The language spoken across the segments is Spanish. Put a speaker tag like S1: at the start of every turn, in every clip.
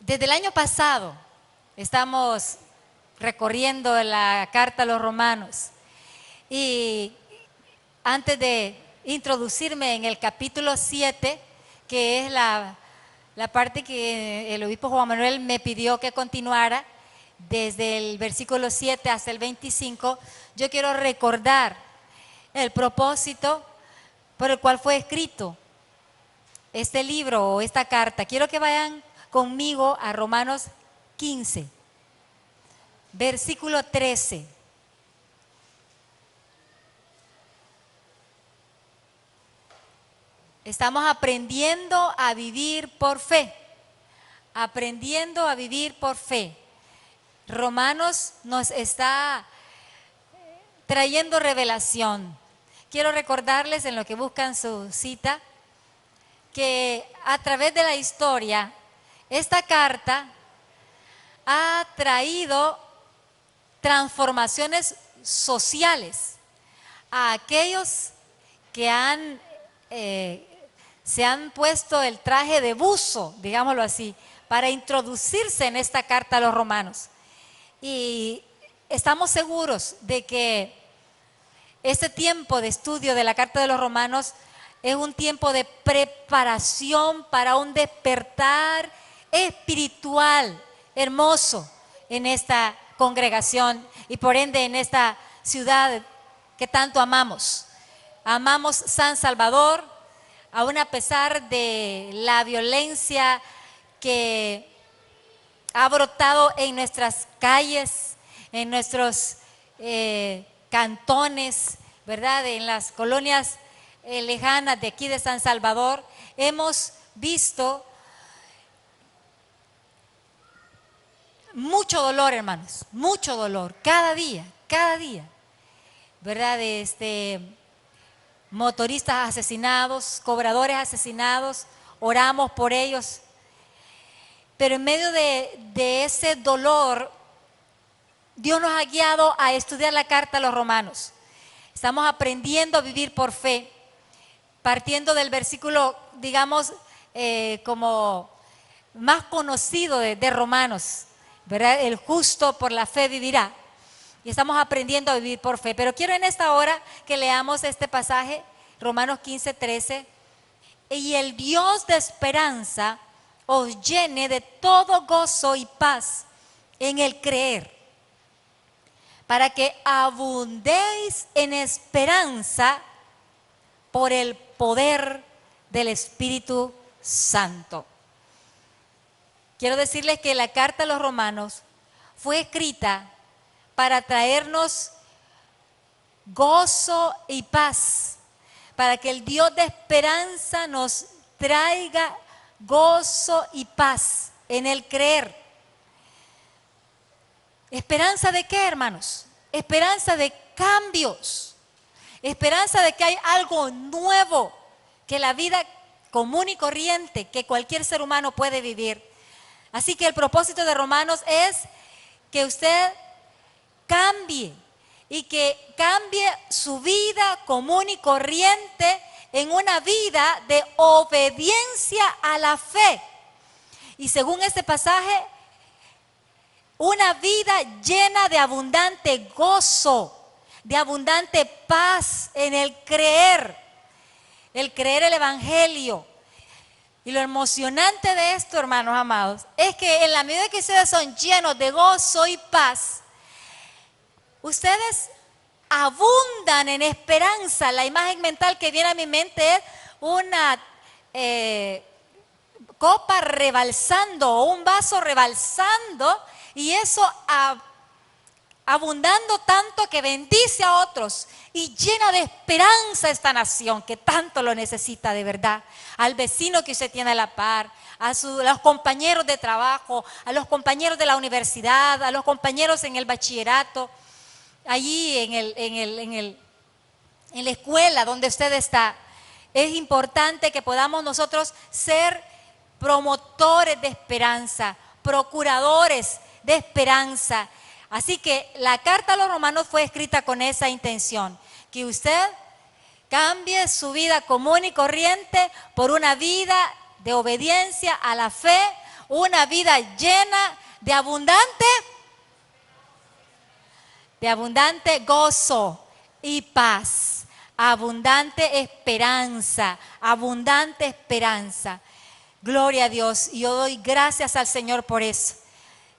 S1: Desde el año pasado estamos recorriendo la carta a los romanos y antes de introducirme en el capítulo 7, que es la parte que el obispo Juan Manuel me pidió que continuara, desde el versículo 7 hasta el 25, yo quiero recordar el propósito por el cual fue escrito este libro o esta carta. Quiero que vayan conmigo a Romanos 15, versículo 13. Estamos aprendiendo a vivir por fe, aprendiendo a vivir por fe. Romanos nos está trayendo revelación. Quiero recordarles, en lo que buscan su cita, que a través de la historia, esta carta ha traído transformaciones sociales a aquellos que se han puesto el traje de buzo, digámoslo así, para introducirse en esta carta a los romanos. Y estamos seguros de que este tiempo de estudio de la carta de los romanos es un tiempo de preparación para un despertar espiritual hermoso en esta congregación y por ende en esta ciudad que tanto amamos. Amamos San Salvador, aún a pesar de la violencia que ha brotado en nuestras calles, en nuestros cantones, ¿verdad? En las colonias lejanas de aquí de San Salvador, hemos visto mucho dolor, hermanos, mucho dolor, cada día, ¿verdad? Motoristas asesinados, cobradores asesinados, oramos por ellos. Pero en medio de ese dolor, Dios nos ha guiado a estudiar la carta a los romanos. Estamos aprendiendo a vivir por fe, partiendo del versículo, digamos, como más conocido de Romanos, ¿verdad? El justo por la fe vivirá. Y estamos aprendiendo a vivir por fe. Pero quiero en esta hora que leamos este pasaje, Romanos 15, 13. Y el Dios de esperanza os llene de todo gozo y paz en el creer, para que abundéis en esperanza por el poder del Espíritu Santo. Quiero decirles que la carta a los romanos fue escrita para traernos gozo y paz, para que el Dios de esperanza nos traiga gozo y paz en el creer. ¿Esperanza de qué, hermanos? Esperanza de cambios, esperanza de que hay algo nuevo, que la vida común y corriente que cualquier ser humano puede vivir. Así que el propósito de Romanos es que usted cambie y que cambie su vida común y corriente en una vida de obediencia a la fe. Y según este pasaje, una vida llena de abundante gozo, de abundante paz en el creer el Evangelio. Y lo emocionante de esto, hermanos amados, es que en la medida que ustedes son llenos de gozo y paz, ustedes abundan en esperanza. La imagen mental que viene a mi mente es una copa rebalsando o un vaso rebalsando, y eso abundando tanto que bendice a otros y llena de esperanza esta nación que tanto lo necesita de verdad. Al vecino que usted tiene a la par, a los compañeros de trabajo, a los compañeros de la universidad, a los compañeros en el bachillerato, allí en la escuela donde usted está. Es importante que podamos nosotros ser promotores de esperanza, procuradores de esperanza. Así que la carta a los romanos fue escrita con esa intención, que usted cambie su vida común y corriente por una vida de obediencia a la fe, una vida llena de abundante gozo y paz, abundante esperanza, abundante esperanza. Gloria a Dios. Y yo doy gracias al Señor por eso.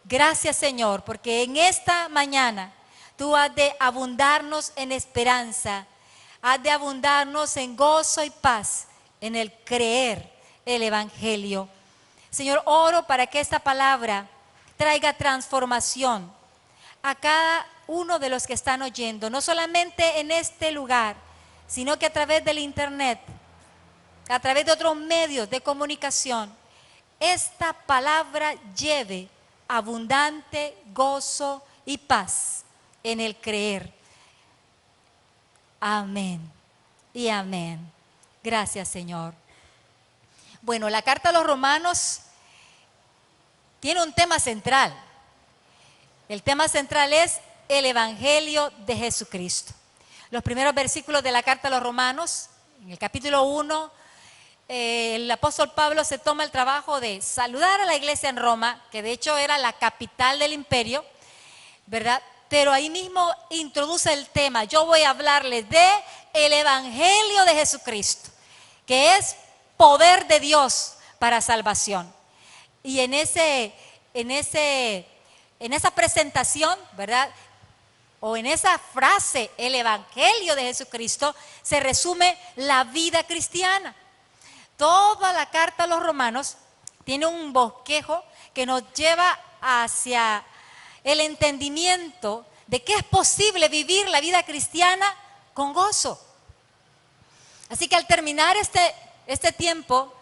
S1: Gracias, Señor, porque en esta mañana tú has de abundarnos en esperanza, has de abundarnos en gozo y paz, en el creer el Evangelio. Señor, oro para que esta palabra traiga transformación a cada uno de los que están oyendo, no solamente en este lugar, sino que a través del internet, a través de otros medios de comunicación, esta palabra lleve abundante gozo y paz en el creer. Amén y amén. Gracias, Señor. Bueno, la carta a los Romanos tiene un tema central. El tema central es el Evangelio de Jesucristo. Los primeros versículos de la carta a los Romanos, en el capítulo 1, el apóstol Pablo se toma el trabajo de saludar a la iglesia en Roma, que de hecho era la capital del imperio, ¿verdad? Pero ahí mismo introduce el tema. Yo voy a hablarles de el Evangelio de Jesucristo, que es poder de Dios para salvación. Y en esa presentación, ¿verdad? O en esa frase, el Evangelio de Jesucristo, se resume la vida cristiana. Toda la carta a los Romanos tiene un bosquejo que nos lleva hacia el entendimiento de que es posible vivir la vida cristiana con gozo. Así que al terminar este tiempo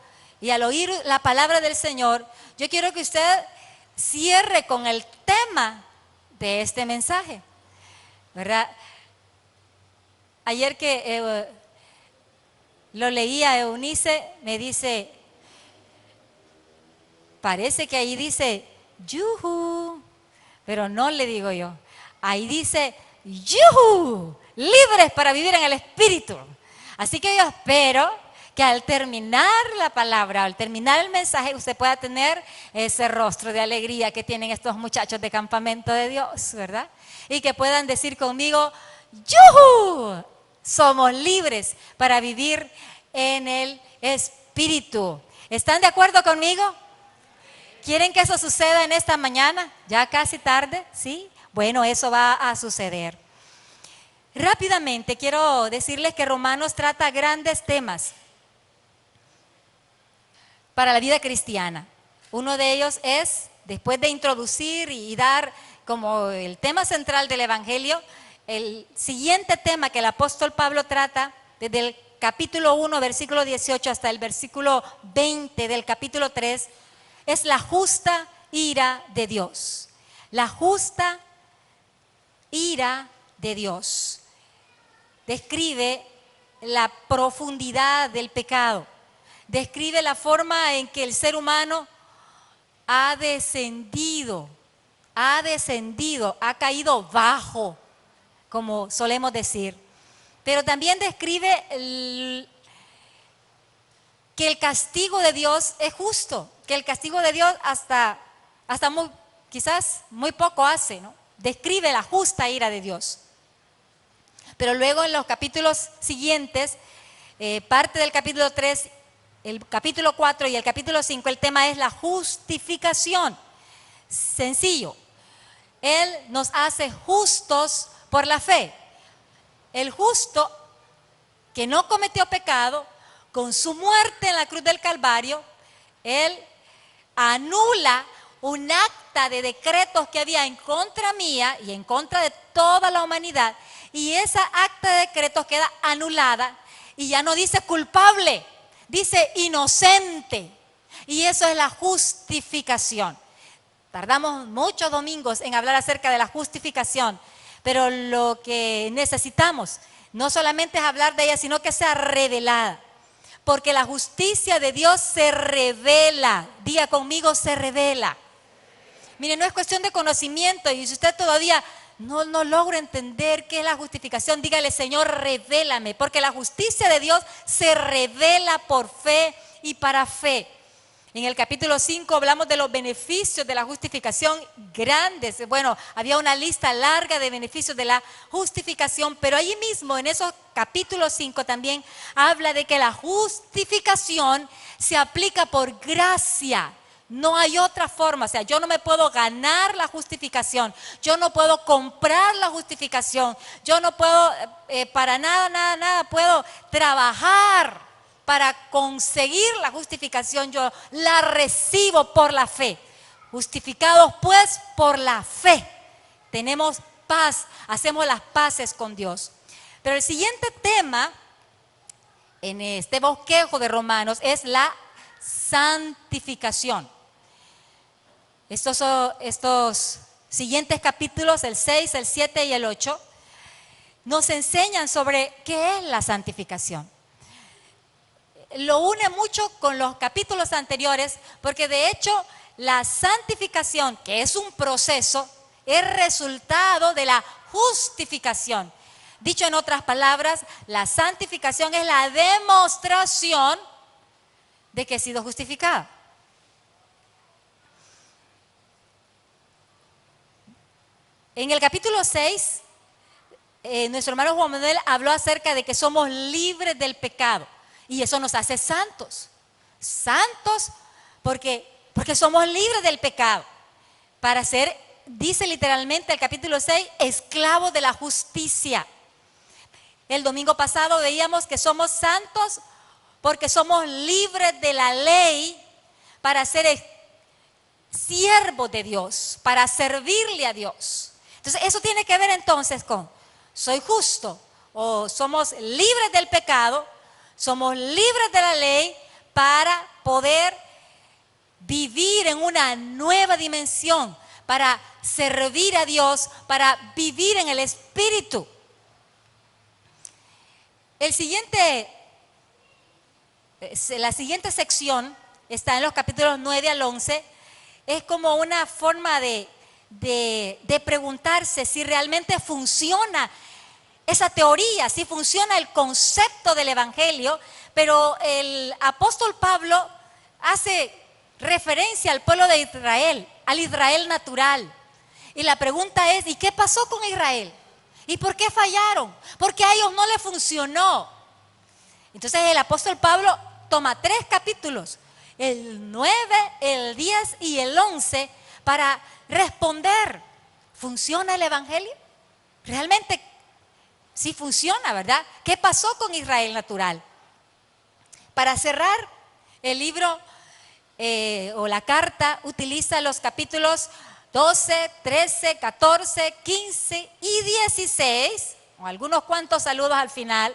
S1: y al oír la palabra del Señor, yo quiero que usted cierre con el tema de este mensaje, ¿verdad? Ayer que lo leía Eunice, me dice, parece que ahí dice yuhu, pero no, le digo yo, ahí dice yuhu, libres para vivir en el Espíritu. Así que yo espero que al terminar la palabra, al terminar el mensaje, usted pueda tener ese rostro de alegría que tienen estos muchachos de campamento de Dios, ¿verdad? Y que puedan decir conmigo, ¡yuhu! Somos libres para vivir en el Espíritu. ¿Están de acuerdo conmigo? ¿Quieren que eso suceda en esta mañana? Ya casi tarde, ¿sí? Bueno, eso va a suceder. Rápidamente quiero decirles que Romanos trata grandes temas para la vida cristiana. Uno de ellos es, después de introducir y dar como el tema central del Evangelio, el siguiente tema que el apóstol Pablo trata desde el capítulo 1, versículo 18 hasta el versículo 20 del capítulo 3, es la justa ira de Dios. La justa ira de Dios. Describe la profundidad del pecado. Describe la forma en que el ser humano ha descendido, ha caído bajo, como solemos decir. Pero también describe que el castigo de Dios es justo, que el castigo de Dios hasta quizás muy poco hace, ¿no? Describe la justa ira de Dios. Pero luego en los capítulos siguientes, parte del capítulo 3, el capítulo 4 y el capítulo 5, el tema es la justificación. Sencillo. Él nos hace justos por la fe. El justo que no cometió pecado, con su muerte en la cruz del Calvario, Él anula un acta de decretos que había en contra mía y en contra de toda la humanidad. Y esa acta de decretos queda anulada y ya no dice culpable, dice inocente. Y eso es la justificación. Tardamos muchos domingos en hablar acerca de la justificación, pero lo que necesitamos no solamente es hablar de ella, sino que sea revelada. Porque la justicia de Dios se revela. Diga conmigo, se revela. Mire, no es cuestión de conocimiento, y si usted todavía no logra entender qué es la justificación, dígale, Señor, revélame, porque la justicia de Dios se revela por fe y para fe. En el capítulo 5 hablamos de los beneficios de la justificación grandes. Bueno, había una lista larga de beneficios de la justificación, pero ahí mismo en esos capítulos 5 también habla de que la justificación se aplica por gracia. No hay otra forma, o sea, yo no me puedo ganar la justificación, yo no puedo comprar la justificación, yo no puedo para nada puedo trabajar para conseguir la justificación. Yo la recibo por la fe. Justificados pues por la fe, tenemos paz, hacemos las paces con Dios. Pero el siguiente tema en este bosquejo de Romanos es la santificación. Estos siguientes capítulos, el 6, el 7 y el 8, nos enseñan sobre qué es la santificación. Lo une mucho con los capítulos anteriores, porque de hecho la santificación, que es un proceso, es resultado de la justificación. Dicho en otras palabras, la santificación es la demostración de que he sido justificada. En el capítulo 6, nuestro hermano Juan Manuel habló acerca de que somos libres del pecado. Y eso nos hace santos. Santos porque somos libres del pecado. Para ser, dice literalmente el capítulo 6, esclavos de la justicia. El domingo pasado veíamos que somos santos porque somos libres de la ley para ser siervos de Dios, para servirle a Dios. Entonces eso tiene que ver entonces con soy justo o somos libres del pecado. Somos libres de la ley para poder vivir en una nueva dimensión, para servir a Dios, para vivir en el Espíritu. La siguiente sección está en los capítulos 9 al 11. Es como una forma de preguntarse si realmente funciona esa teoría, si funciona el concepto del Evangelio, pero el apóstol Pablo hace referencia al pueblo de Israel, al Israel natural. Y la pregunta es, ¿y qué pasó con Israel? ¿Y por qué fallaron? Porque a ellos no les funcionó. Entonces el apóstol Pablo toma 3 capítulos, el 9, el 10 y el 11, para responder, ¿funciona el Evangelio? ¿Realmente sí funciona, verdad? ¿Qué pasó con Israel natural? Para cerrar, el libro o la carta utiliza los capítulos 12, 13, 14, 15 y 16, o algunos cuantos saludos al final,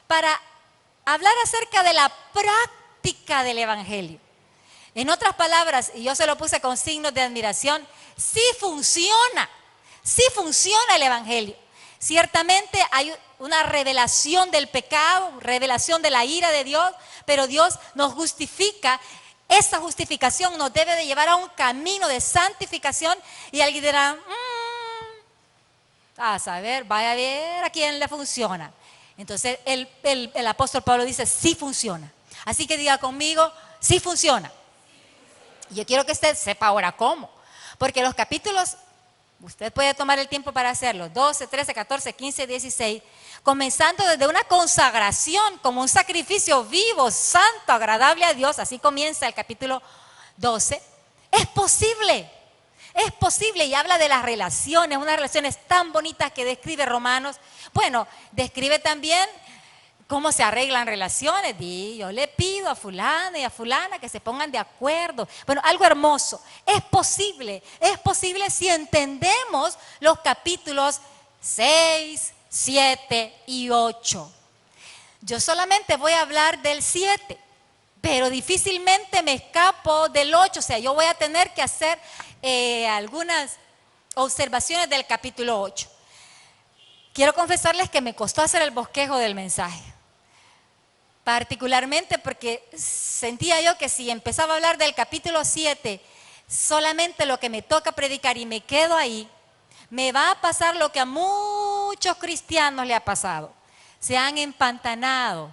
S1: para hablar acerca de la práctica del Evangelio. En otras palabras, y yo se lo puse con signos de admiración, sí funciona el Evangelio. Ciertamente hay una revelación del pecado, revelación de la ira de Dios, pero Dios nos justifica. Esa justificación nos debe de llevar a un camino de santificación y alguien dirá, a saber, vaya a ver a quién le funciona. Entonces el apóstol Pablo dice, sí funciona. Así que diga conmigo, sí funciona. Y yo quiero que usted sepa ahora cómo, porque los capítulos, usted puede tomar el tiempo para hacerlo, 12, 13, 14, 15, 16, comenzando desde una consagración como un sacrificio vivo, santo, agradable a Dios. Así comienza el capítulo 12. Es posible y habla de las relaciones, unas relaciones tan bonitas que describe Romanos. Bueno, describe también cómo se arreglan relaciones. Yo le pido a fulana y a fulana que se pongan de acuerdo. Bueno, algo hermoso. Es posible si entendemos los capítulos 6, 7 y 8. Yo solamente voy a hablar del 7, pero difícilmente me escapo del 8. O sea, yo voy a tener que hacer algunas observaciones del capítulo 8. Quiero confesarles que me costó hacer el bosquejo del mensaje. Particularmente porque sentía yo que si empezaba a hablar del capítulo 7, solamente lo que me toca predicar y me quedo ahí, me va a pasar lo que a muchos cristianos le ha pasado. Se han empantanado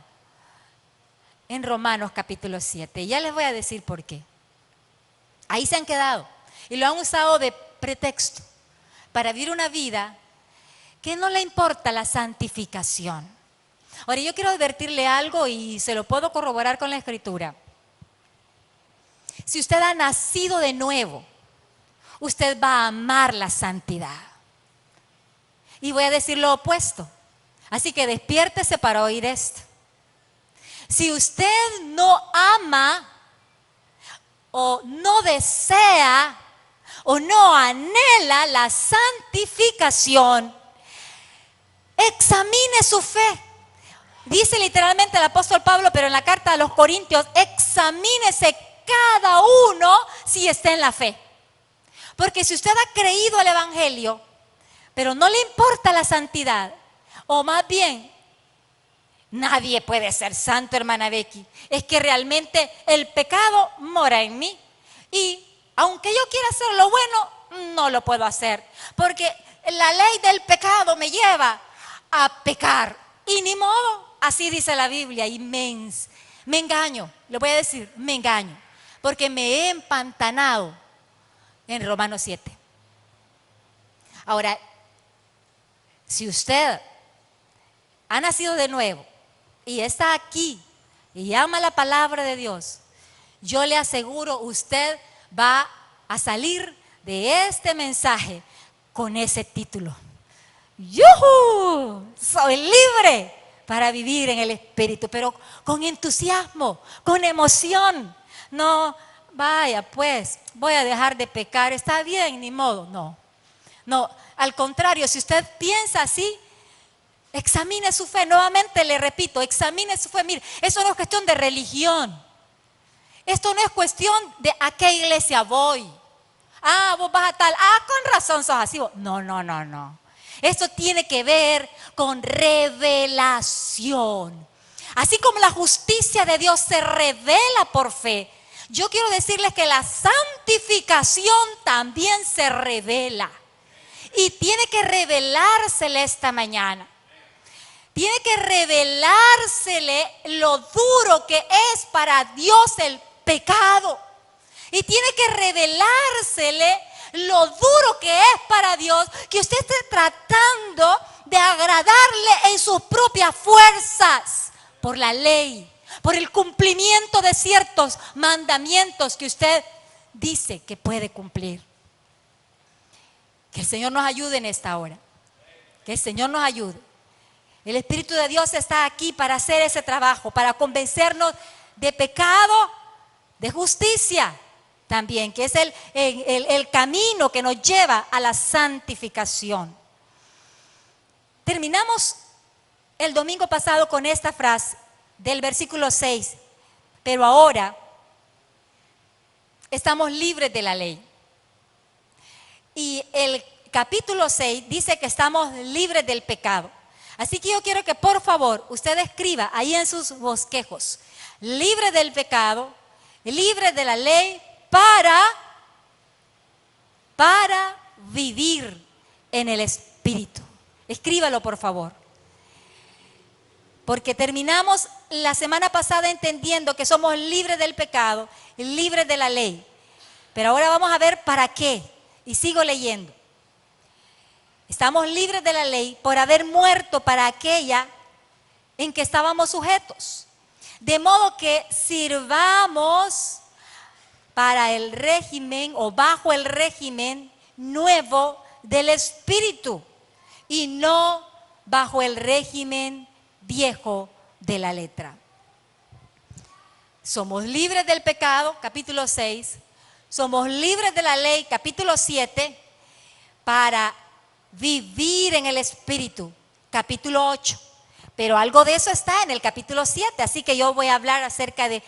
S1: en Romanos capítulo 7. Y ya les voy a decir por qué. Ahí se han quedado y lo han usado de pretexto para vivir una vida que no le importa la santificación. Ahora, yo quiero advertirle algo y se lo puedo corroborar con la Escritura. Si usted ha nacido de nuevo, usted va a amar la santidad. Y voy a decir lo opuesto. Así que despiértese para oír esto. Si usted no ama o no desea o no anhela la santificación, examine su fe. Dice literalmente el apóstol Pablo, pero en la carta a los Corintios, examínese cada uno si está en la fe. Porque si usted ha creído el Evangelio, pero no le importa la santidad, o más bien, nadie puede ser santo, hermana Becky, es que realmente el pecado mora en mí. Y aunque yo quiera hacer lo bueno, no lo puedo hacer. Porque la ley del pecado me lleva a pecar. Y ni modo, así dice la Biblia. Y me engaño, le voy a decir, me engaño. Porque me he empantanado en Romanos 7. Ahora, si usted ha nacido de nuevo y está aquí y ama la palabra de Dios, yo le aseguro, usted va a salir de este mensaje con ese título. ¡Yujú! Soy libre para vivir en el Espíritu, pero con entusiasmo, con emoción. No, vaya pues, voy a dejar de pecar, está bien, ni modo. No, al contrario, si usted piensa así, examine su fe. Nuevamente le repito, examine su fe. Mire, eso no es cuestión de religión. Esto no es cuestión de a qué iglesia voy. Ah, vos vas a tal. Ah, con razón sos así. No. Esto tiene que ver con revelación. Así como la justicia de Dios se revela por fe, yo quiero decirles que la santificación también se revela. Y tiene que revelársele esta mañana. Tiene que revelársele lo duro que es para Dios el pecado. Y tiene que revelársele lo duro que es para Dios que usted esté tratando de agradarle en sus propias fuerzas por la ley, por el cumplimiento de ciertos mandamientos que usted dice que puede cumplir. Que el Señor nos ayude en esta hora. Que el Señor nos ayude. El Espíritu de Dios está aquí para hacer ese trabajo, para convencernos de pecado, de justicia también, que es el camino que nos lleva a la santificación. Terminamos el domingo pasado con esta frase del versículo 6, pero ahora estamos libres de la ley. Y el capítulo 6 dice que estamos libres del pecado. Así que yo quiero que por favor usted escriba ahí en sus bosquejos, libre del pecado, libre de la ley para vivir en el Espíritu. Escríbalo por favor. Porque terminamos la semana pasada entendiendo que somos libres del pecado, libres de la ley. Pero ahora vamos a ver para qué. Y sigo leyendo. Estamos libres de la ley por haber muerto para aquella en que estábamos sujetos. De modo que sirvamos para el régimen o bajo el régimen nuevo del Espíritu y no bajo el régimen viejo de la letra. Somos libres del pecado, capítulo 6. Somos libres de la ley, capítulo 7, para vivir en el Espíritu, capítulo 8. Pero algo de eso está en el capítulo 7, así que yo voy a hablar acerca de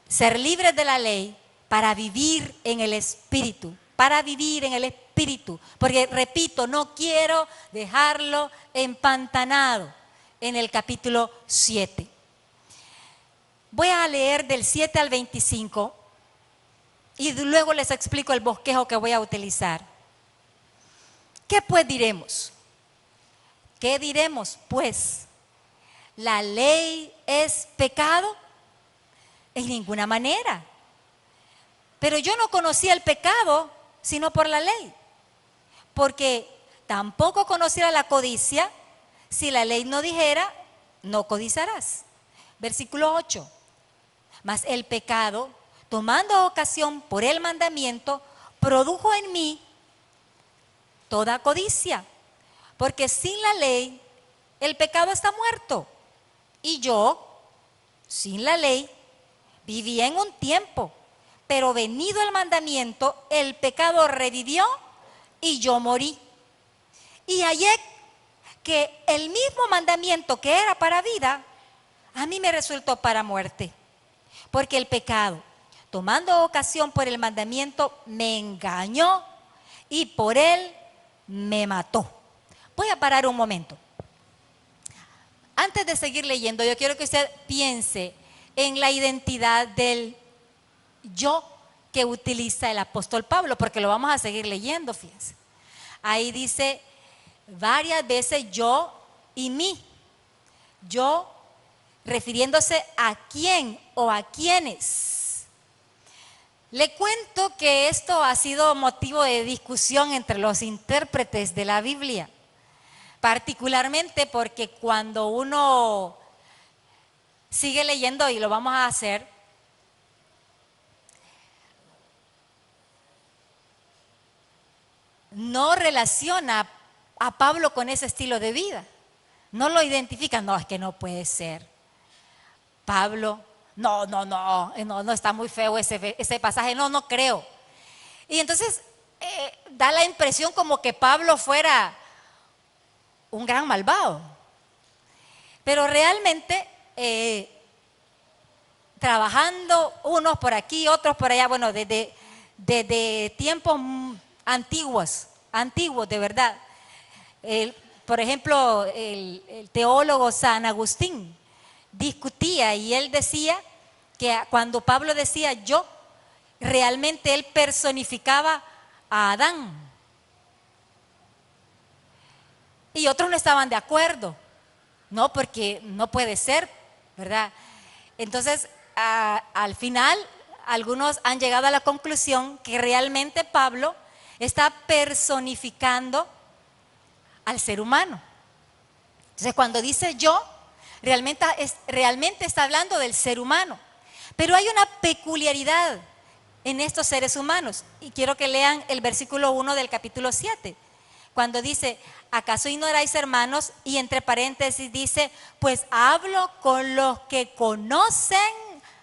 S1: ser libres de la ley para vivir en el Espíritu, porque repito, no quiero dejarlo empantanado en el capítulo 7. Voy a leer del 7 al 25 y luego les explico el bosquejo que voy a utilizar. ¿Qué pues diremos? ¿Qué diremos? Pues ¿la ley es pecado? En ninguna manera. Pero yo no conocía el pecado sino por la ley. Porque tampoco conociera la codicia si la ley no dijera, no codiciarás. Versículo 8. Mas el pecado, tomando ocasión por el mandamiento, produjo en mí toda codicia. Porque sin la ley, el pecado está muerto. Y yo, sin la ley, vivía en un tiempo. Pero venido el mandamiento, el pecado revivió y yo morí. Y hallé que el mismo mandamiento que era para vida, a mí me resultó para muerte. Porque el pecado, tomando ocasión por el mandamiento, me engañó y por él me mató. Voy a parar un momento. Antes de seguir leyendo, yo quiero que usted piense en la identidad del yo que utiliza el apóstol Pablo, porque lo vamos a seguir leyendo, fíjense. Ahí dice varias veces yo y mí. Yo refiriéndose a quién o a quiénes. Le cuento que esto ha sido motivo de discusión entre los intérpretes de la Biblia, particularmente porque cuando uno sigue leyendo, y lo vamos a hacer, no relaciona a Pablo con ese estilo de vida. No lo identifica. No, es que no puede ser. Pablo, no está muy feo ese pasaje, no creo. Y entonces da la impresión como que Pablo fuera un gran malvado. Pero realmente, trabajando unos por aquí, otros por allá, bueno, desde tiempos antiguos de verdad. Por ejemplo, el teólogo San Agustín discutía y él decía que cuando Pablo decía yo, realmente él personificaba a Adán. Y otros no estaban de acuerdo, no, porque no puede ser, ¿verdad? Entonces, al final, algunos han llegado a la conclusión que realmente Pablo está personificando al ser humano. Entonces, cuando dice yo, realmente está hablando del ser humano. Pero hay una peculiaridad en estos seres humanos. Y quiero que lean el versículo 1 del capítulo 7. Cuando dice, ¿acaso ignoráis, hermanos? Y entre paréntesis dice, pues hablo con los que conocen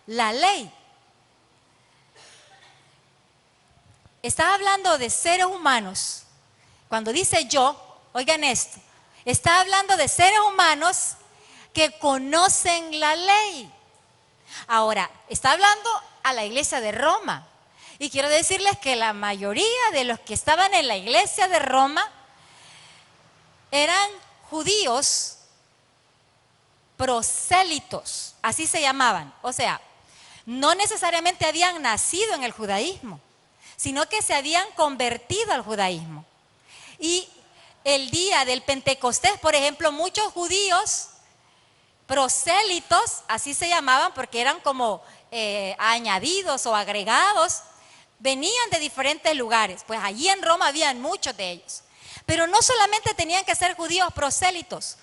S1: la ley. Está hablando de seres humanos. Cuando dice yo, oigan esto, está hablando de seres humanos que conocen la ley. Ahora, está hablando a la iglesia de Roma. Y quiero decirles que la mayoría de los que estaban en la iglesia de Roma eran judíos prosélitos, así se llamaban. O sea, no necesariamente habían nacido en el judaísmo, sino que se habían convertido al judaísmo. Y el día del Pentecostés, por ejemplo, muchos judíos prosélitos, así se llamaban porque eran como añadidos o agregados, venían de diferentes lugares. Pues allí en Roma habían muchos de ellos. Pero no solamente tenían que ser judíos prosélitos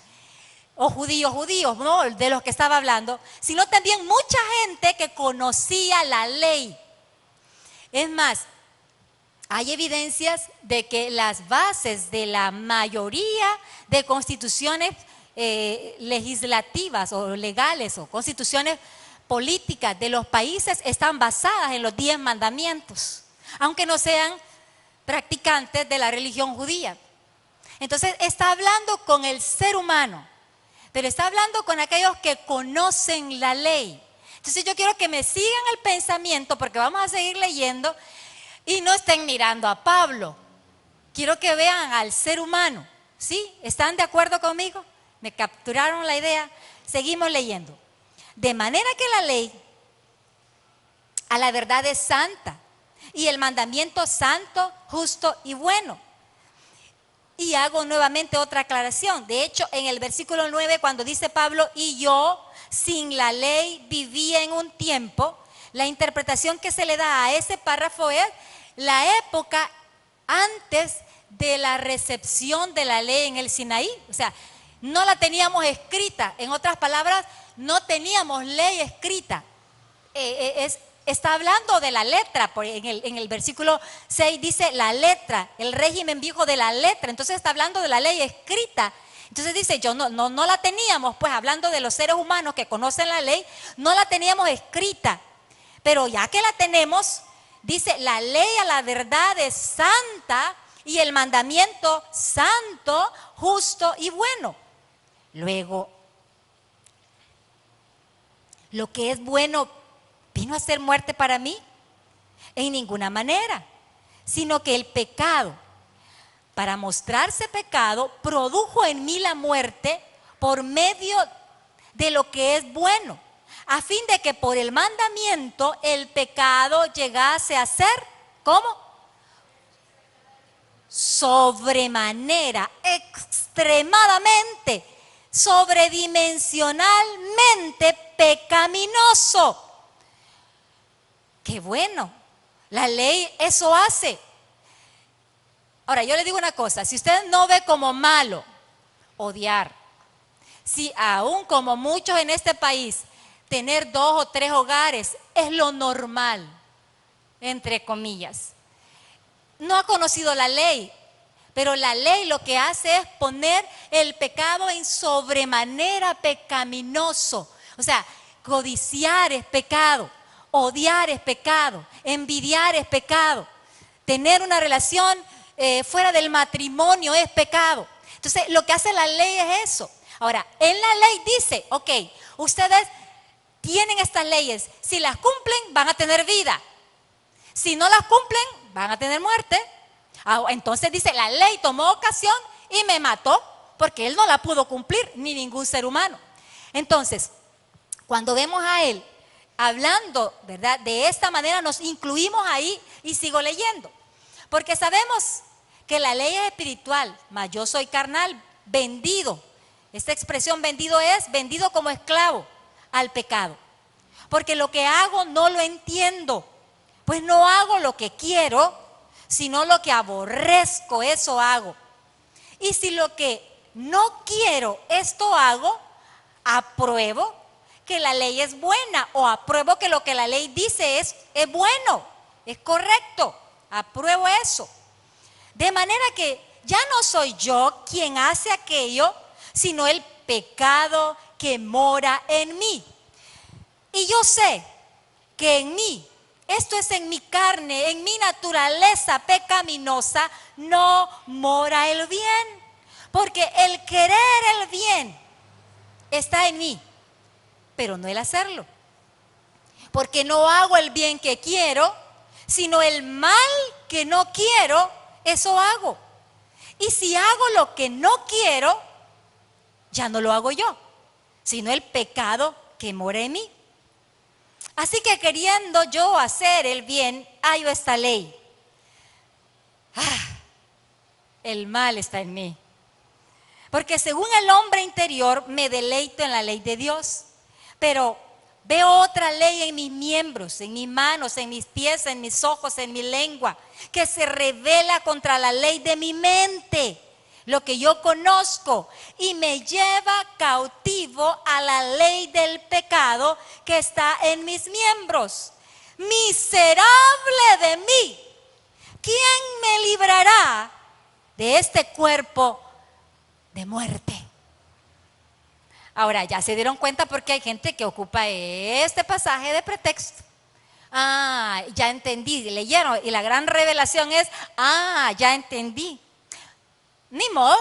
S1: o judíos, no, de los que estaba hablando, sino también mucha gente que conocía la ley. Es más, hay evidencias de que las bases de la mayoría de constituciones legislativas o legales o constituciones políticas de los países están basadas en los 10 mandamientos, aunque no sean practicantes de la religión judía. Entonces está hablando con el ser humano, pero está hablando con aquellos que conocen la ley. Entonces yo quiero que me sigan el pensamiento porque vamos a seguir leyendo y no estén mirando a Pablo. Quiero que vean al ser humano. ¿Sí? ¿Están de acuerdo conmigo? ¿Me capturaron la idea? Seguimos leyendo. De manera que la ley a la verdad es santa y el mandamiento santo, justo y bueno. Y hago nuevamente otra aclaración. De hecho, en el versículo 9, cuando dice Pablo, y yo sin la ley vivía en un tiempo, la interpretación que se le da a ese párrafo es la época antes de la recepción de la ley en el Sinaí. O sea, no la teníamos escrita. En otras palabras, no teníamos ley escrita. Está hablando de la letra. En el versículo 6 dice la letra, el régimen viejo de la letra. Entonces está hablando de la ley escrita. Entonces dice, no la teníamos, pues hablando de los seres humanos que conocen la ley, no la teníamos escrita. Pero ya que la tenemos, dice, la ley a la verdad es santa y el mandamiento santo, justo y bueno. Luego, lo que es bueno, ¿vino a ser muerte para mí? En ninguna manera, sino que el pecado, para mostrarse pecado, produjo en mí la muerte por medio de lo que es bueno, a fin de que por el mandamiento el pecado llegase a ser, ¿cómo? Sobremanera, extremadamente, sobredimensionalmente pecaminoso. Qué bueno, la ley eso hace. Ahora, yo le digo una cosa, si usted no ve como malo odiar, si aún como muchos en este país, tener 2 o 3 hogares es lo normal, entre comillas. No ha conocido la ley, pero la ley lo que hace es poner el pecado en sobremanera pecaminoso. O sea, codiciar es pecado, odiar es pecado, envidiar es pecado, tener una relación fuera del matrimonio es pecado. Entonces, lo que hace la ley es eso. Ahora, en la ley dice, ok, ustedes tienen estas leyes, si las cumplen van a tener vida, si no las cumplen van a tener muerte. Entonces dice, la ley tomó ocasión y me mató porque él no la pudo cumplir, ni ningún ser humano. Entonces, cuando vemos a él hablando, ¿verdad? De esta manera nos incluimos ahí y sigo leyendo, porque sabemos que la ley es espiritual, mas yo soy carnal, vendido. Esta expresión vendido es vendido como esclavo al pecado, porque lo que hago no lo entiendo, pues no hago lo que quiero, sino lo que aborrezco, eso hago. Y si lo que no quiero, esto hago, apruebo que la ley es buena, o apruebo que lo que la ley dice es bueno, es correcto, apruebo eso. De manera que ya no soy yo quien hace aquello, sino el pecado que mora en mí. Y yo sé que en mí, esto es en mi carne, en mi naturaleza pecaminosa, no mora el bien. Porque el querer el bien está en mí, pero no el hacerlo. Porque no hago el bien que quiero, sino el mal que no quiero, eso hago. Y si hago lo que no quiero, ya no lo hago yo, sino el pecado que mora en mí. Así que queriendo yo hacer el bien, hallo esta ley. El mal está en mí. Porque según el hombre interior me deleito en la ley de Dios, pero veo otra ley en mis miembros, en mis manos, en mis pies, en mis ojos, en mi lengua, que se revela contra la ley de mi mente, lo que yo conozco, y me lleva cautivo a la ley del pecado que está en mis miembros. Miserable de mí, ¿quién me librará de este cuerpo de muerte? Ahora, ya se dieron cuenta porque hay gente que ocupa este pasaje de pretexto. Ya entendí, leyeron, y la gran revelación es, ya entendí. Ni modo,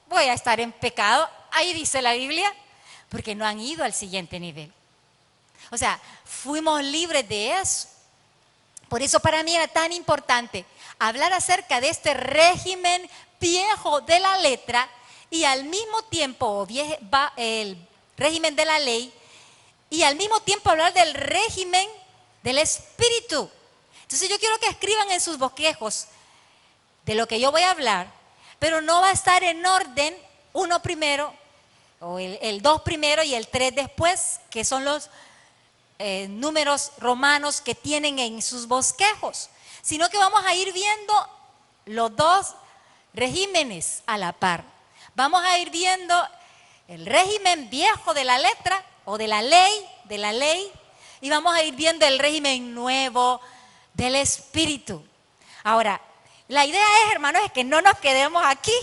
S1: voy a estar en pecado, ahí dice la Biblia, porque no han ido al siguiente nivel. O sea, fuimos libres de eso. Por eso para mí era tan importante hablar acerca de este régimen viejo de la letra y al mismo tiempo el régimen de la ley, y al mismo tiempo hablar del régimen del espíritu. Entonces yo quiero que escriban en sus bosquejos de lo que yo voy a hablar. pero no va a estar en orden uno primero, o el 2 primero y el 3 después, que son los números romanos que tienen en sus bosquejos, sino que vamos a ir viendo los dos regímenes a la par. Vamos a ir viendo el régimen viejo de la letra o de la ley, y vamos a ir viendo el régimen nuevo del Espíritu. Ahora, la idea es, hermanos, es que no nos quedemos aquí.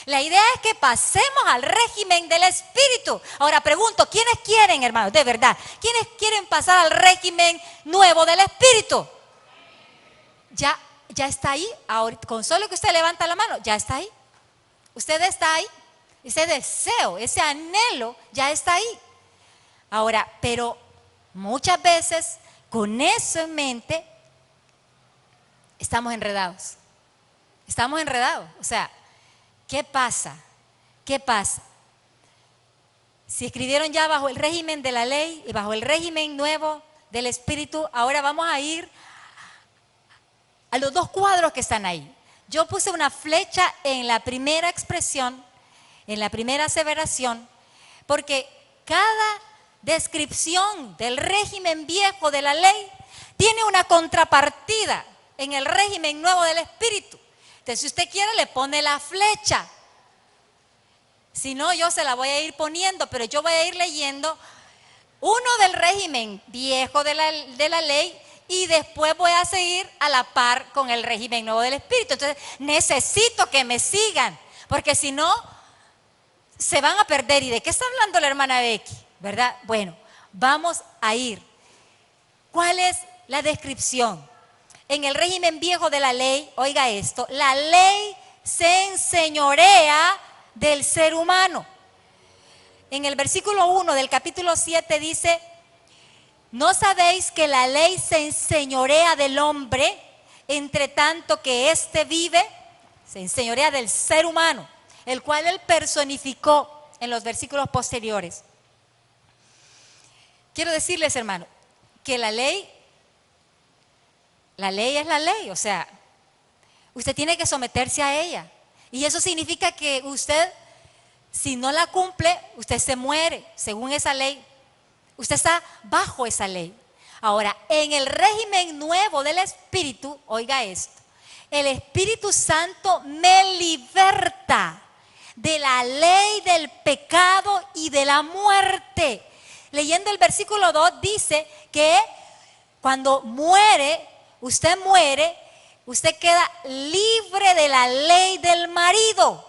S1: La idea es que pasemos al régimen del Espíritu. Ahora pregunto, ¿quiénes quieren, hermanos, de verdad? ¿Quiénes quieren pasar al régimen nuevo del Espíritu? Ya está ahí. Ahora, con solo que usted levanta la mano, ya está ahí. Usted está ahí. Ese deseo, ese anhelo ya está ahí. Ahora, pero muchas veces con eso en mente estamos enredados. Estamos enredados. O sea, ¿qué pasa? ¿Qué pasa? Si escribieron ya bajo el régimen de la ley y bajo el régimen nuevo del Espíritu, ahora vamos a ir a los dos cuadros que están ahí. Yo puse una flecha en la primera expresión, en la primera aseveración, porque cada descripción del régimen viejo de la ley tiene una contrapartida en el régimen nuevo del Espíritu. Entonces, si usted quiere, le pone la flecha. Si no, yo se la voy a ir poniendo, pero yo voy a ir leyendo uno del régimen viejo de la ley y después voy a seguir a la par con el régimen nuevo del Espíritu. Entonces, necesito que me sigan, porque si no, se van a perder. ¿Y de qué está hablando la hermana Becky? ¿Verdad? Bueno, vamos a ir. ¿Cuál es la descripción? En el régimen viejo de la ley, oiga esto, la ley se enseñorea del ser humano. En el versículo 1 del capítulo 7 dice: ¿no sabéis que la ley se enseñorea del hombre, entre tanto que éste vive? Se enseñorea del ser humano, el cual él personificó en los versículos posteriores. Quiero decirles, hermano, que la ley es la ley, o sea, usted tiene que someterse a ella. Y eso significa que usted, si no la cumple, usted se muere según esa ley. Usted está bajo esa ley. Ahora, en el régimen nuevo del Espíritu, oiga esto, el Espíritu Santo me liberta de la ley del pecado y de la muerte. Leyendo el versículo 2 dice que cuando usted queda libre de la ley del marido.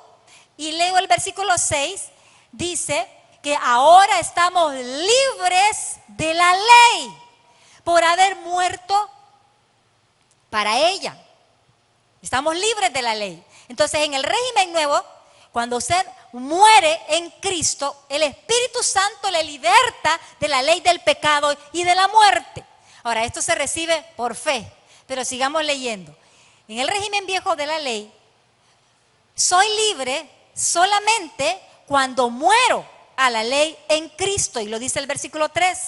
S1: Y luego el versículo 6 dice que ahora estamos libres de la ley por haber muerto para ella. Estamos libres de la ley. Entonces, en el régimen nuevo, cuando usted muere en Cristo, el Espíritu Santo le liberta de la ley del pecado y de la muerte. Ahora, esto se recibe por fe, pero sigamos leyendo. En el régimen viejo de la ley, soy libre solamente cuando muero a la ley en Cristo, y lo dice el versículo 3.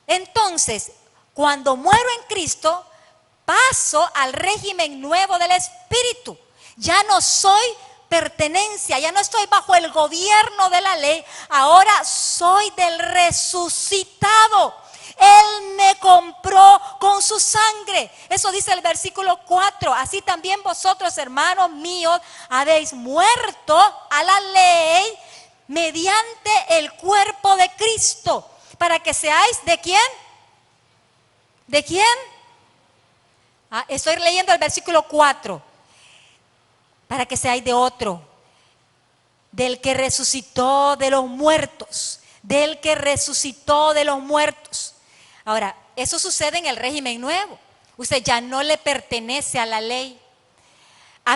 S1: Entonces, cuando muero en Cristo, paso al régimen nuevo del Espíritu. Ya no soy pertenencia, ya no estoy bajo el gobierno de la ley, ahora soy del resucitado. Él me compró con su sangre. Eso dice el versículo 4. Así también vosotros, hermanos míos, habéis muerto a la ley mediante el cuerpo de Cristo, para que seáis ¿de quién? ¿De quién? Estoy leyendo el versículo 4. Para que seáis de otro, del que resucitó de los muertos, del que resucitó de los muertos. Ahora, eso sucede en el régimen nuevo. Usted ya no le pertenece a la ley.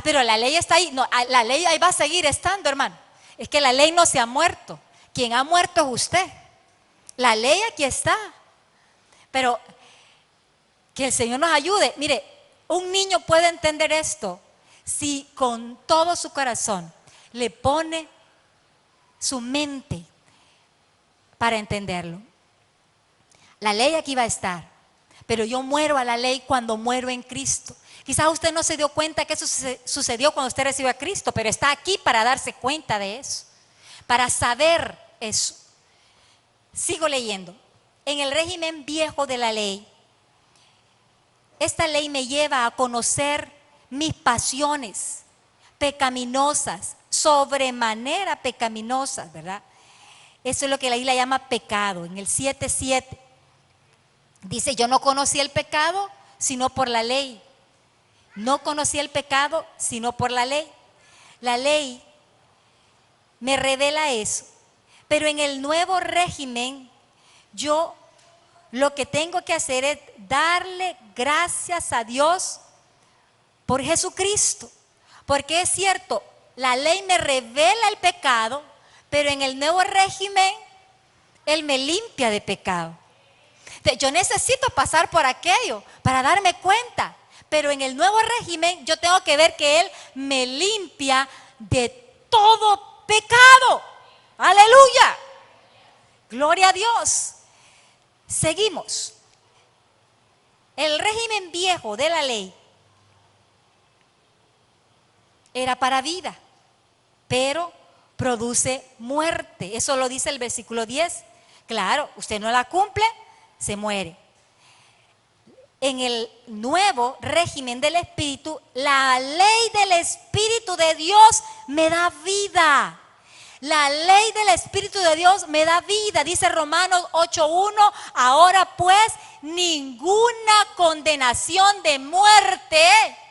S1: Pero la ley está ahí. No, la ley ahí va a seguir estando, hermano. Es que la ley no se ha muerto. Quien ha muerto es usted. La ley aquí está. Pero que el Señor nos ayude. Mire, un niño puede entender esto si con todo su corazón le pone su mente para entenderlo. La ley aquí va a estar, pero yo muero a la ley cuando muero en Cristo. Quizás usted no se dio cuenta que eso sucedió cuando usted recibió a Cristo, pero está aquí para darse cuenta de eso, para saber eso. Sigo leyendo. En el régimen viejo de la ley, esta ley me lleva a conocer mis pasiones pecaminosas, sobremanera pecaminosas, ¿verdad? Eso es lo que la Biblia llama pecado. En el 7:7 dice: yo no conocí el pecado sino por la ley. No conocí el pecado sino por la ley. La ley me revela eso. Pero en el nuevo régimen, yo lo que tengo que hacer es darle gracias a Dios por Jesucristo. Porque es cierto, la ley me revela el pecado, pero en el nuevo régimen, Él me limpia de pecado. Entonces, yo necesito pasar por aquello para darme cuenta. Pero en el nuevo régimen, yo tengo que ver que Él me limpia de todo pecado. ¡Aleluya! Gloria a Dios. Seguimos. El régimen viejo de la ley era para vida, pero produce muerte. Eso lo dice el versículo 10. Claro, usted no la cumple, se muere. En el nuevo régimen del Espíritu, la ley del Espíritu de Dios me da vida. La ley del Espíritu de Dios me da vida. Dice Romanos 8:1, ahora pues ninguna condenación de muerte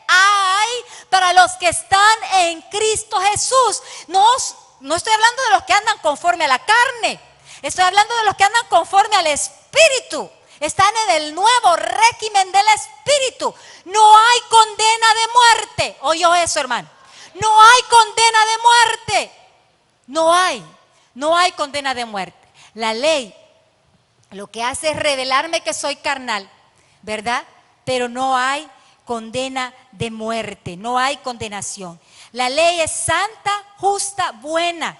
S1: hay para los que están en Cristo Jesús. No estoy hablando de los que andan conforme a la carne, estoy hablando de los que andan conforme al Espíritu. Están en el nuevo régimen del Espíritu. No hay condena de muerte. ¿Oyó eso, hermano? No hay condena de muerte. No hay condena de muerte. La ley lo que hace es revelarme que soy carnal, ¿verdad? Pero no hay condena de muerte, no hay condenación. La ley es santa, justa, buena.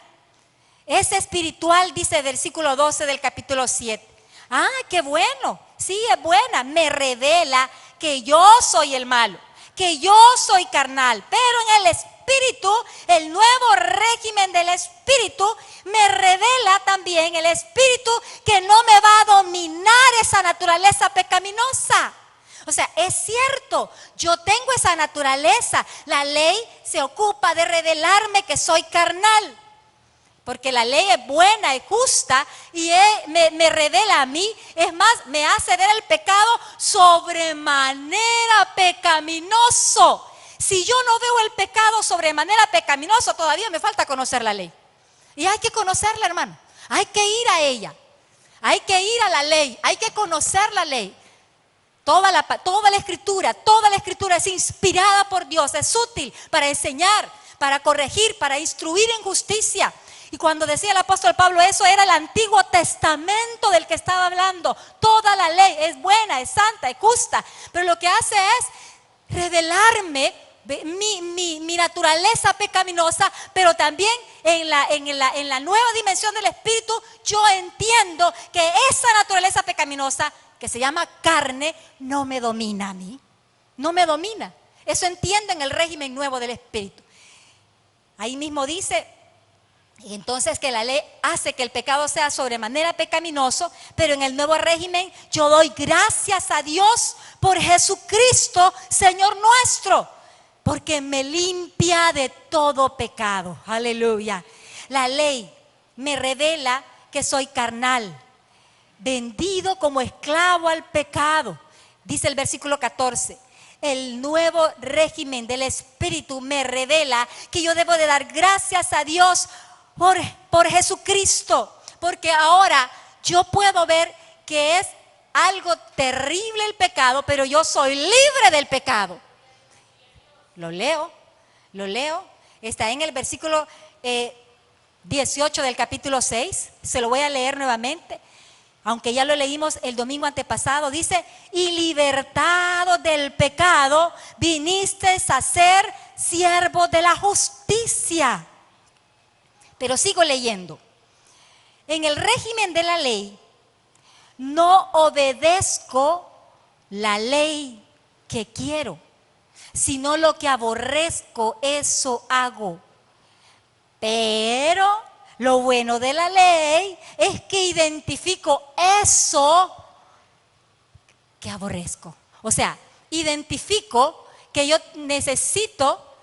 S1: Es espiritual, dice el versículo 12 del capítulo 7. Ah, qué bueno, sí, es buena. Me revela que yo soy el malo, que yo soy carnal, pero en el Espíritu, el nuevo régimen del Espíritu, me revela también el Espíritu que no me va a dominar esa naturaleza pecaminosa. O sea, es cierto, yo tengo esa naturaleza. La ley se ocupa de revelarme que soy carnal, porque la ley es buena, es justa y me revela a mí. Es más, me hace ver el pecado sobremanera pecaminoso. Si yo no veo el pecado sobremanera pecaminoso, todavía me falta conocer la ley. Y hay que conocerla, hermano. Hay que ir a ella. Hay que ir a la ley. Hay que conocer la ley. Toda la escritura es inspirada por Dios. Es útil para enseñar, para corregir, para instruir en justicia. Y cuando decía el apóstol Pablo eso, era el Antiguo Testamento del que estaba hablando. Toda la ley es buena, es santa, es justa. Pero lo que hace es revelarme mi naturaleza pecaminosa, pero también en la nueva dimensión del Espíritu, yo entiendo que esa naturaleza pecaminosa, que se llama carne, no me domina a mí. No me domina. Eso entiende en el régimen nuevo del Espíritu. Ahí mismo dice, y entonces que la ley hace que el pecado sea sobremanera pecaminoso, pero en el nuevo régimen yo doy gracias a Dios por Jesucristo, Señor nuestro, porque me limpia de todo pecado. Aleluya. La ley me revela que soy carnal, vendido como esclavo al pecado. Dice el versículo 14. El nuevo régimen del Espíritu me revela que yo debo de dar gracias a Dios por Jesucristo, porque ahora yo puedo ver que es algo terrible el pecado, pero yo soy libre del pecado. Lo leo, está en el versículo 18 del capítulo 6, se lo voy a leer nuevamente, aunque ya lo leímos el domingo antepasado. Dice, y libertado del pecado, viniste a ser siervo de la justicia. Pero sigo leyendo. En el régimen de la ley, no obedezco la ley que quiero, sino lo que aborrezco, eso hago. Pero lo bueno de la ley es que identifico eso que aborrezco. O sea, identifico que yo necesito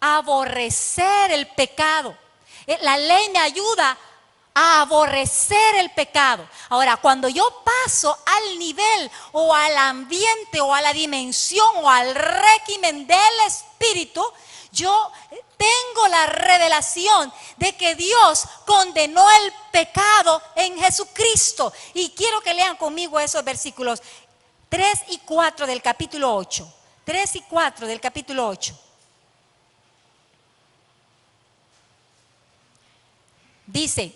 S1: aborrecer el pecado. La ley me ayuda a aborrecer el pecado. Ahora, cuando yo paso al nivel o al ambiente o a la dimensión o al régimen del Espíritu, yo tengo la revelación de que Dios condenó el pecado en Jesucristo. Y quiero que lean conmigo esos versículos 3 y 4 del capítulo 8. 3 y 4 del capítulo 8. Dice,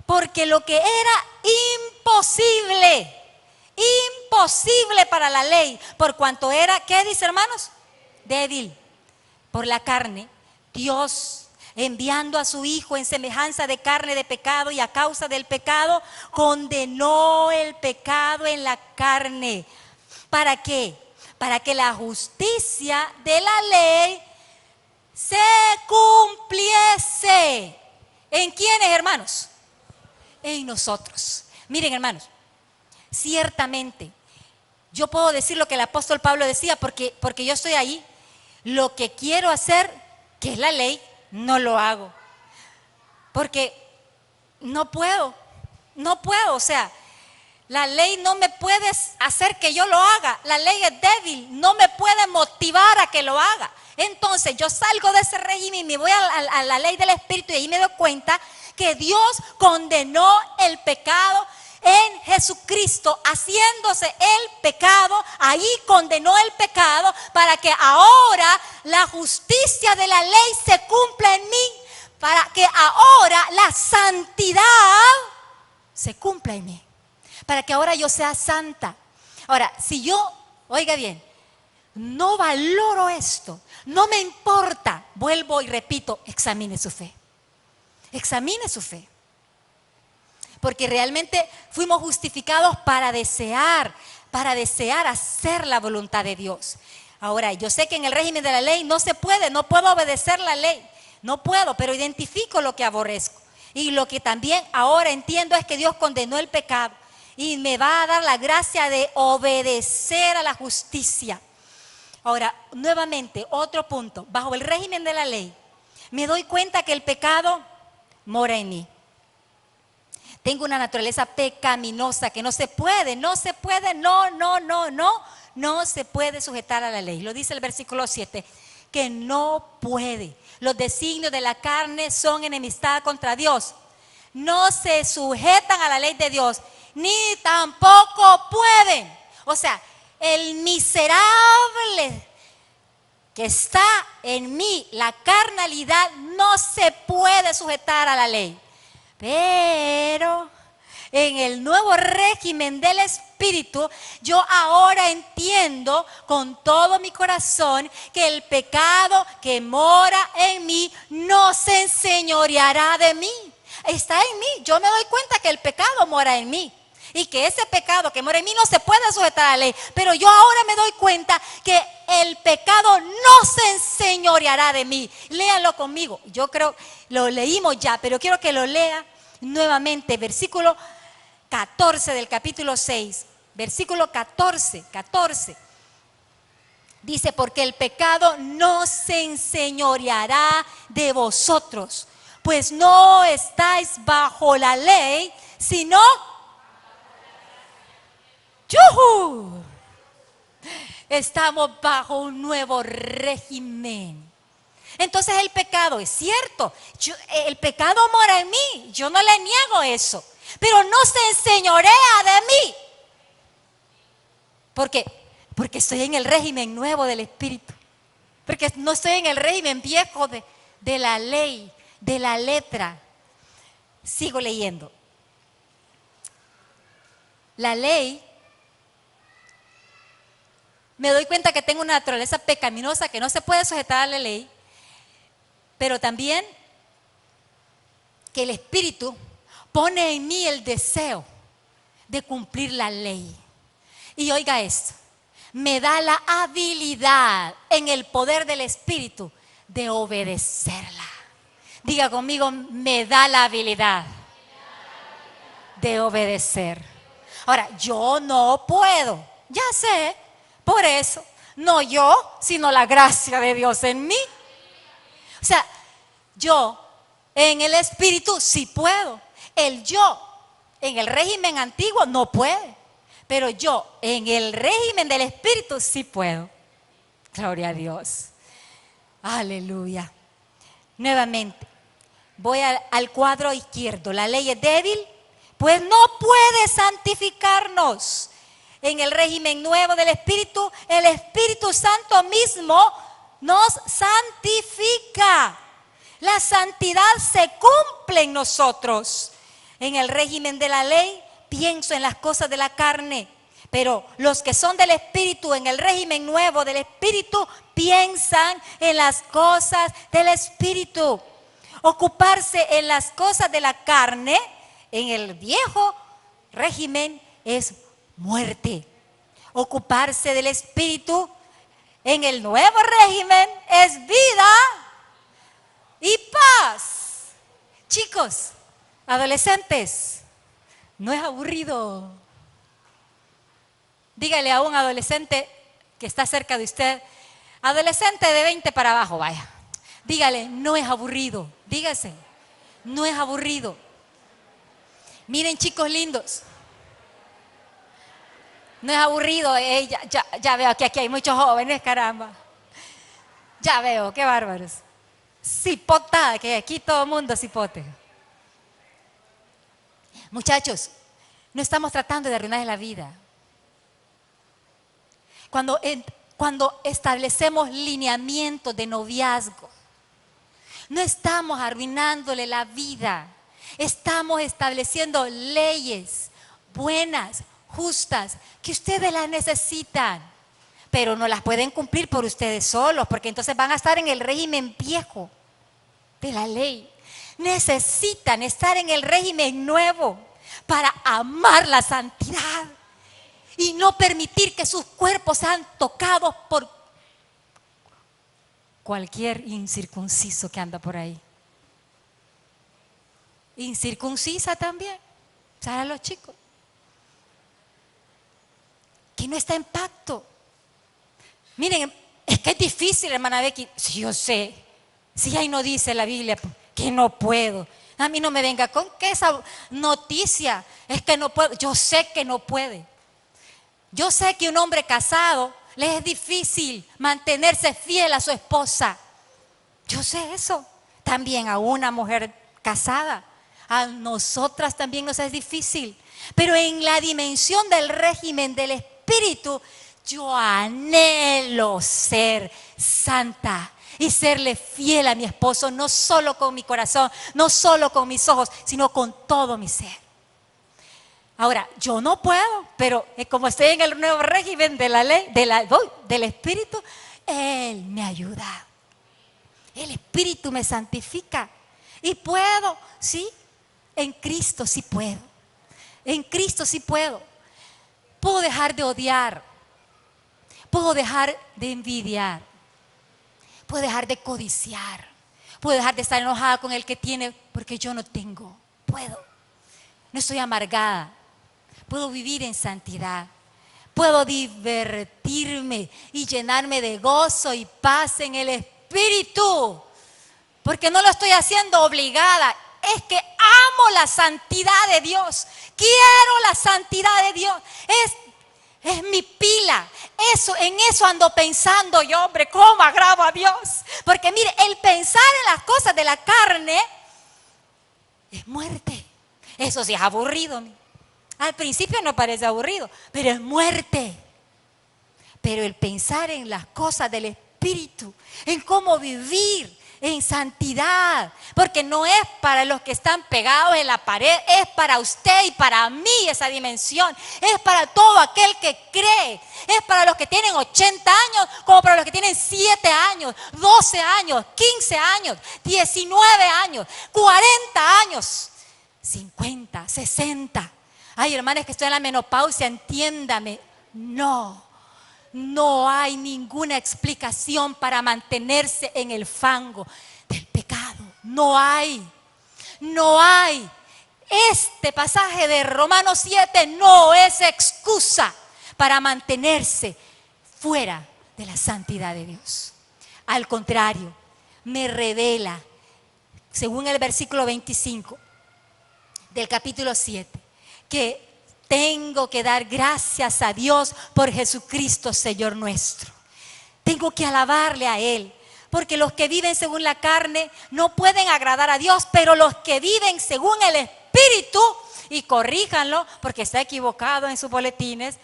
S1: porque lo que era imposible para la ley, por cuanto era, ¿qué dice, hermanos? Débil por la carne, Dios, enviando a su Hijo en semejanza de carne de pecado y a causa del pecado, condenó el pecado en la carne. ¿Para qué? Para que la justicia de la ley se cumpliese. ¿En quiénes, hermanos? En nosotros. Miren, hermanos, ciertamente yo puedo decir lo que el apóstol Pablo decía porque yo estoy ahí. Lo que quiero hacer, que es la ley, no lo hago. Porque no puedo, o sea, la ley no me puede hacer que yo lo haga. La ley es débil, no me puede motivar a que lo haga. Entonces yo salgo de ese régimen y me voy a la ley del Espíritu y ahí me doy cuenta que Dios condenó el pecado en Jesucristo, haciéndose el pecado, ahí condenó el pecado para que ahora la justicia de la ley se cumpla en mí, para que ahora la santidad se cumpla en mí, para que ahora yo sea santa. Ahora, si yo, oiga bien, no valoro esto, no me importa, vuelvo y repito, examine su fe. Examine su fe. Porque realmente fuimos justificados para desear hacer la voluntad de Dios. Ahora, yo sé que en el régimen de la ley no se puede, no puedo obedecer la ley, no puedo, pero identifico lo que aborrezco. Y lo que también ahora entiendo es que Dios condenó el pecado y me va a dar la gracia de obedecer a la justicia. Ahora, nuevamente, otro punto, bajo el régimen de la ley, me doy cuenta que el pecado mora en mí. Tengo una naturaleza pecaminosa que no se puede sujetar a la ley. Lo dice el versículo 7, que no puede. Los designios de la carne son enemistad contra Dios. No se sujetan a la ley de Dios, ni tampoco pueden. O sea, el miserable que está en mí, la carnalidad, no se puede sujetar a la ley. Pero en el nuevo régimen del Espíritu, yo ahora entiendo con todo mi corazón que el pecado que mora en mí no se enseñoreará de mí. Está en mí. Yo me doy cuenta que el pecado mora en mí y que ese pecado que mora en mí no se puede sujetar a la ley. Pero yo ahora me doy cuenta que el pecado no se enseñoreará de mí. Léanlo conmigo. Yo creo, lo leímos ya, pero quiero que lo lea nuevamente. Versículo 14 del capítulo 6. Versículo 14. Dice, porque el pecado no se enseñoreará de vosotros, pues no estáis bajo la ley, sino... ¡Yujú! Estamos bajo un nuevo régimen. Entonces el pecado, es cierto, el pecado mora en mí, yo no le niego eso, pero no se enseñorea de mí. ¿Por qué? Porque estoy en el régimen nuevo del Espíritu, porque no estoy en el régimen viejo de la ley, de la letra. Sigo leyendo. La ley, me doy cuenta que tengo una naturaleza pecaminosa que no se puede sujetar a la ley, pero también que el Espíritu pone en mí el deseo de cumplir la ley. Y oiga esto, me da la habilidad en el poder del Espíritu de obedecerla. Diga conmigo, me da la habilidad de obedecer. Ahora, yo no puedo, ya sé, por eso, no yo, sino la gracia de Dios en mí. O sea, yo en el Espíritu sí puedo. El yo en el régimen antiguo no puede. Pero yo en el régimen del Espíritu sí puedo. Gloria a Dios. Aleluya. Nuevamente, voy al cuadro izquierdo. La ley es débil, pues no puede santificarnos. En el régimen nuevo del Espíritu, el Espíritu Santo mismo nos santifica. La santidad se cumple en nosotros. En el régimen de la ley, pienso en las cosas de la carne. Pero los que son del Espíritu, en el régimen nuevo del Espíritu, piensan en las cosas del Espíritu. Ocuparse en las cosas de la carne, en el viejo régimen, es muerte. Ocuparse del Espíritu, en el nuevo régimen, es vida y paz. Chicos, adolescentes, no es aburrido. Dígale a un adolescente que está cerca de usted, adolescente de 20 para abajo, vaya. Dígale, no es aburrido. Dígase, no es aburrido. Miren, chicos lindos, no es aburrido. Ya veo que aquí hay muchos jóvenes, caramba. Ya veo, qué bárbaros. Cipotada, que aquí todo el mundo cipote. Muchachos, no estamos tratando de arruinarles la vida. Cuando establecemos lineamientos de noviazgo, no estamos arruinándole la vida. Estamos estableciendo leyes buenas, justas, que ustedes las necesitan, pero no las pueden cumplir por ustedes solos, porque entonces van a estar en el régimen viejo de la ley. Necesitan estar en el régimen nuevo para amar la santidad y no permitir que sus cuerpos sean tocados por cualquier incircunciso que anda por ahí. Incircuncisa también, ¿saben los chicos? Que no está en pacto. Miren, es que es difícil, hermana Becky. Si yo sé, si ahí no dice la Biblia que no puedo. A mí no me venga con que esa noticia es que no puedo. Yo sé que no puede. Yo sé que un hombre casado le es difícil mantenerse fiel a su esposa. Yo sé eso. También a una mujer casada. A nosotras también nos es difícil. Pero en la dimensión del régimen del Espíritu, yo anhelo ser santa y serle fiel a mi esposo, no solo con mi corazón, no solo con mis ojos, sino con todo mi ser. Ahora, yo no puedo, pero como estoy en el nuevo régimen de la ley, del Espíritu, Él me ayuda. El Espíritu me santifica. Y puedo, sí, en Cristo sí puedo. En Cristo sí puedo. Puedo dejar de odiar. Puedo dejar de envidiar. Puedo dejar de codiciar. Puedo dejar de estar enojada con el que tiene porque yo no tengo. Puedo. No estoy amargada. Puedo vivir en santidad. Puedo divertirme y llenarme de gozo y paz en el Espíritu. Porque no lo estoy haciendo obligada. Es que amo la santidad de Dios. Quiero la santidad de Dios. Es mi pila. En eso ando pensando yo, hombre, ¿cómo agravo a Dios? Porque mire, el pensar en las cosas de la carne es muerte. Eso sí es aburrido. Al principio no parece aburrido, pero es muerte. Pero el pensar en las cosas del Espíritu, en cómo vivir en santidad, porque no es para los que están pegados en la pared, es para usted y para mí esa dimensión, es para todo aquel que cree, es para los que tienen 80 años, como para los que tienen 7 años, 12 años, 15 años, 19 años, 40 años, 50, 60. Ay, hermanas, que estoy en la menopausia, entiéndame, No hay ninguna explicación para mantenerse en el fango del pecado. No hay. Este pasaje de Romanos 7 no es excusa para mantenerse fuera de la santidad de Dios. Al contrario, me revela, según el versículo 25 del capítulo 7, que tengo que dar gracias a Dios por Jesucristo, Señor nuestro. Tengo que alabarle a Él, porque los que viven según la carne no pueden agradar a Dios, pero los que viven según el Espíritu, y corríjanlo porque está equivocado en sus boletines,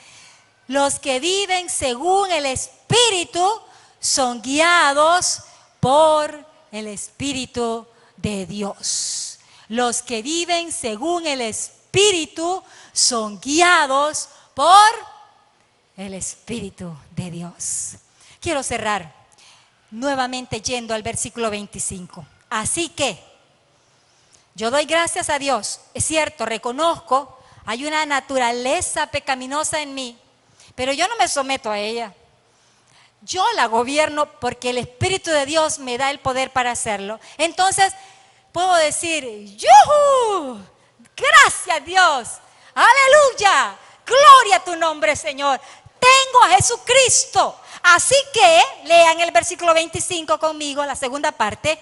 S1: los que viven según el Espíritu son guiados por el Espíritu de Dios. Los que viven según el Espíritu son guiados por el Espíritu de Dios. Quiero cerrar nuevamente yendo al versículo 25. Así que yo doy gracias a Dios. Es cierto, reconozco, hay una naturaleza pecaminosa en mí, pero yo no me someto a ella. Yo la gobierno porque el Espíritu de Dios me da el poder para hacerlo. Entonces puedo decir, ¡yujú! Gracias Dios, aleluya, gloria a tu nombre Señor. Tengo a Jesucristo. Así que lean el versículo 25 conmigo, la segunda parte.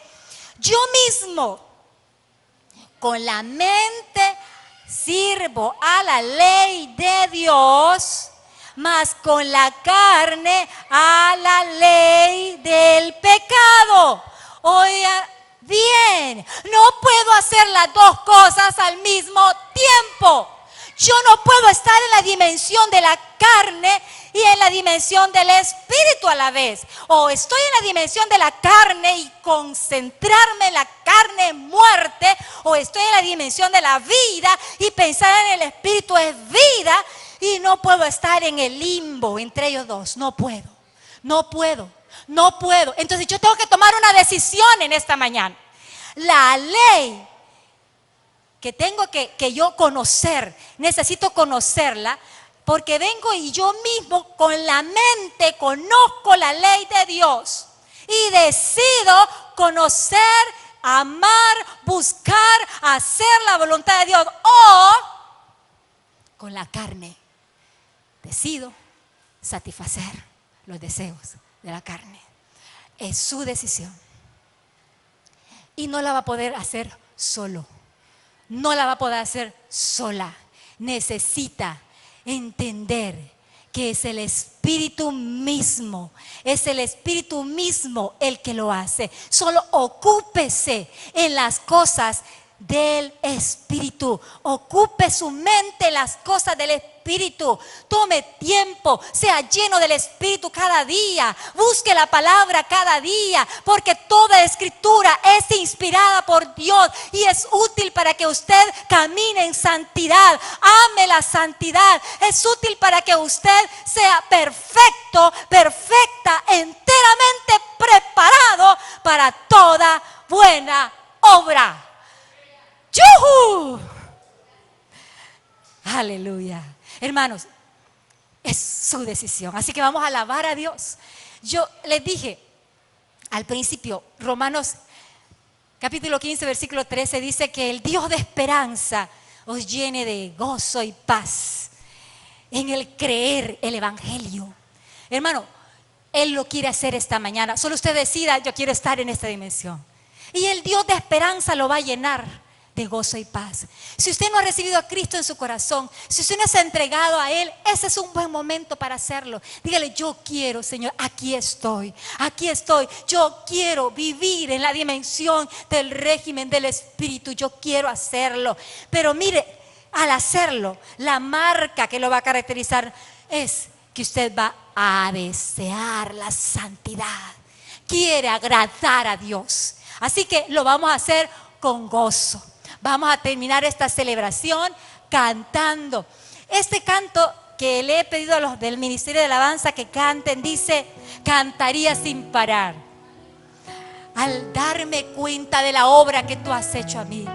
S1: Yo mismo con la mente sirvo a la ley de Dios, mas con la carne a la ley del pecado. Oiga bien, no puedo hacer las dos cosas al mismo tiempo. Yo no puedo estar en la dimensión de la carne y en la dimensión del Espíritu a la vez. O estoy en la dimensión de la carne y concentrarme en la carne muerte, o estoy en la dimensión de la vida y pensar en el Espíritu es vida, y no puedo estar en el limbo entre ellos dos. No puedo. Entonces yo tengo que tomar una decisión en esta mañana. La ley que tengo que yo conocer, necesito conocerla, porque vengo y yo mismo con la mente conozco la ley de Dios y decido conocer, amar, buscar, hacer la voluntad de Dios, o con la carne decido satisfacer los deseos de la carne. Es su decisión y no la va a poder hacer solo. No la va a poder hacer sola. Necesita entender que es el Espíritu mismo. Es el Espíritu mismo el que lo hace. Solo ocúpese en las cosas del Espíritu. Ocupe su mente en las cosas del Espíritu. Tome tiempo, sea lleno del Espíritu cada día. Busque la palabra cada día, porque toda escritura es inspirada por Dios y es útil para que usted camine en santidad. Ame la santidad. Es útil para que usted sea perfecto, perfecta, enteramente preparado para toda buena obra. ¡Yuhu! Aleluya. Hermanos, es su decisión. Así que vamos a alabar a Dios. Yo les dije al principio, Romanos capítulo 15, versículo 13 dice que el Dios de esperanza os llene de gozo y paz en el creer el Evangelio. Hermano, Él lo quiere hacer esta mañana. Solo usted decida, yo quiero estar en esta dimensión. Y el Dios de esperanza lo va a llenar de gozo y paz. Si usted no ha recibido a Cristo en su corazón, si usted no se ha entregado a Él, ese es un buen momento para hacerlo. Dígale, yo quiero, Señor, aquí estoy. Yo quiero vivir en la dimensión del régimen del Espíritu. Yo quiero hacerlo. Pero mire, al hacerlo, la marca que lo va a caracterizar es que usted va a desear la santidad. Quiere agradar a Dios. Así que lo vamos a hacer con gozo. Vamos a terminar esta celebración cantando. Este canto que le he pedido a los del Ministerio de Alabanza que canten, dice, cantaría sin parar. Al darme cuenta de la obra que tú has hecho a mí,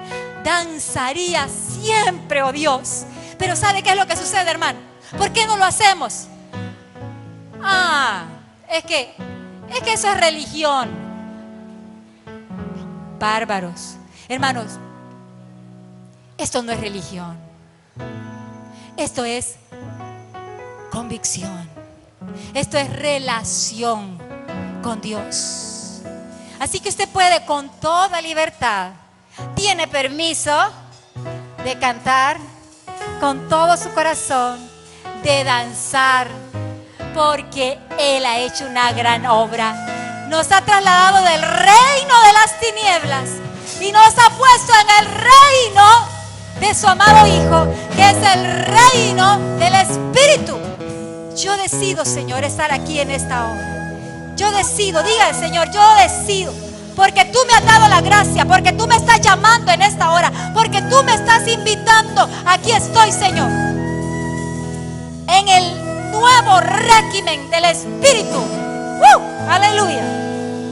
S1: danzaría siempre, oh Dios. Pero ¿sabe qué es lo que sucede, hermano? ¿Por qué no lo hacemos? Es que eso es religión. Bárbaros. Hermanos, esto no es religión. Esto es convicción. Esto es relación con Dios. Así que usted puede con toda libertad, tiene permiso de cantar con todo su corazón, de danzar, porque Él ha hecho una gran obra. Nos ha trasladado del reino de las tinieblas y nos ha puesto en el reino de su amado Hijo, que es el reino del Espíritu. Yo decido, Señor, estar aquí en esta hora. Yo decido, diga el Señor, yo decido, porque tú me has dado la gracia, porque tú me estás llamando en esta hora, porque tú me estás invitando. Aquí estoy, Señor, en el nuevo régimen del Espíritu. ¡Aleluya!